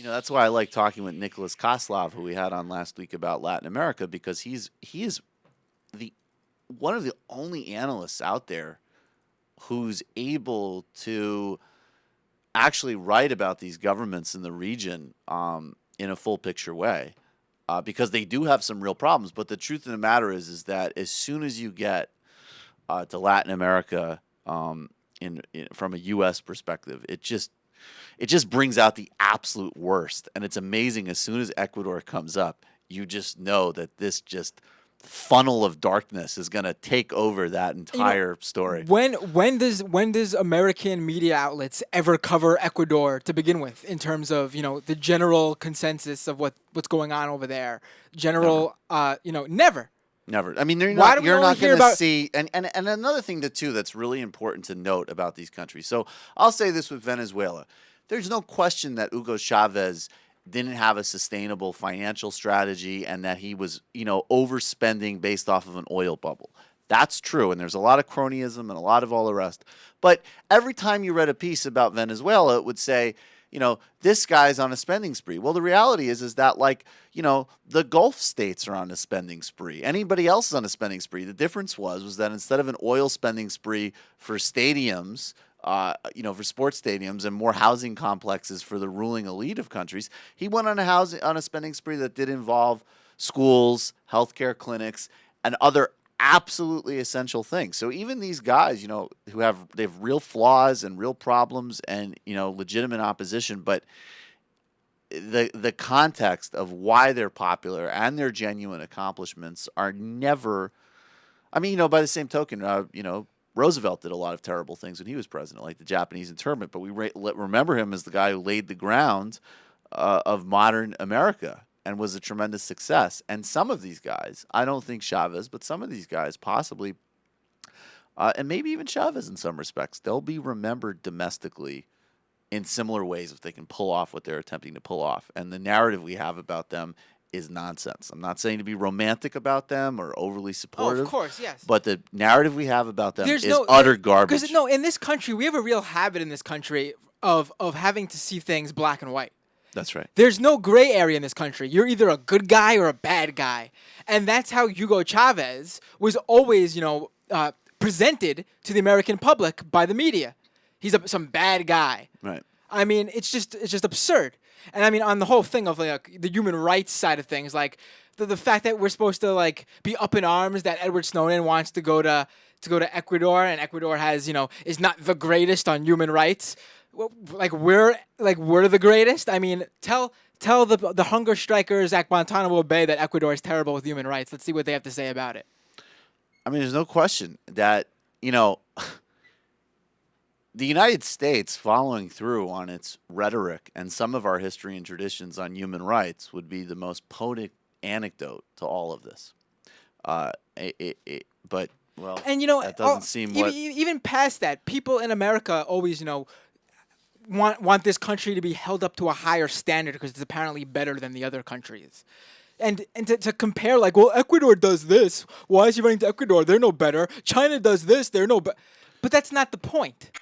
That's why I like talking with Nicholas Koslov, who we had on last week about Latin America, because he is the one of the only analysts out there who's able to actually write about these governments in the region in a full picture way, because they do have some real problems. But the truth of the matter is that as soon as you get to Latin America, from a U.S. perspective, it just brings out the absolute worst. And it's amazing. As soon as Ecuador comes up, you just know that this just funnel of darkness is going to take over that entire story. When does American media outlets ever cover Ecuador to begin with, in terms of the general consensus of what's going on over there? Never. Never. I mean, you're Why not do we only going hear to about- see. And another thing too that's really important to note about these countries. So I'll say this with Venezuela: there's no question that Hugo Chavez didn't have a sustainable financial strategy, and that he was, overspending based off of an oil bubble. That's true, and there's a lot of cronyism and a lot of all the rest. But every time you read a piece about Venezuela, it would say, this guy's on a spending spree. Well, the reality is that, the Gulf states are on a spending spree. Anybody else is on a spending spree. The difference was that instead of an oil spending spree for stadiums, for sports stadiums and more housing complexes for the ruling elite of countries, he went on a spending spree that did involve schools, healthcare clinics, and other absolutely essential things. So even these guys, they have real flaws and real problems and legitimate opposition, but the context of why they're popular and their genuine accomplishments are never. I mean, by the same token, Roosevelt did a lot of terrible things when he was president, like the Japanese internment, but we remember him as the guy who laid the ground of modern America and was a tremendous success. And some of these guys, I don't think Chavez, but some of these guys possibly, and maybe even Chavez in some respects, they'll be remembered domestically in similar ways if they can pull off what they're attempting to pull off. And the narrative we have about them is nonsense. I'm not saying to be romantic about them or overly supportive. Oh, of course, yes. But the narrative we have about them is utter garbage. Because in this country, we have a real habit in this country of having to see things black and white. That's right. There's no gray area in this country. You're either a good guy or a bad guy. And that's how Hugo Chavez was always, presented to the American public by the media. He's some bad guy. Right. I mean, it's just absurd. And I mean, on the whole thing of the human rights side of things, the fact that we're supposed to be up in arms that Edward Snowden wants to go to Ecuador, and Ecuador has is not the greatest on human rights. We're the greatest. I mean, tell the hunger strikers at Guantanamo Bay that Ecuador is terrible with human rights. Let's see what they have to say about it. I mean, there's no question that the United States following through on its rhetoric and some of our history and traditions on human rights would be the most potent anecdote to all of this. But that doesn't seem even past that. People in America always want this country to be held up to a higher standard because it's apparently better than the other countries. And to compare, Ecuador does this. Why is he running to Ecuador? They're no better. China does this. They're no better. But that's not the point.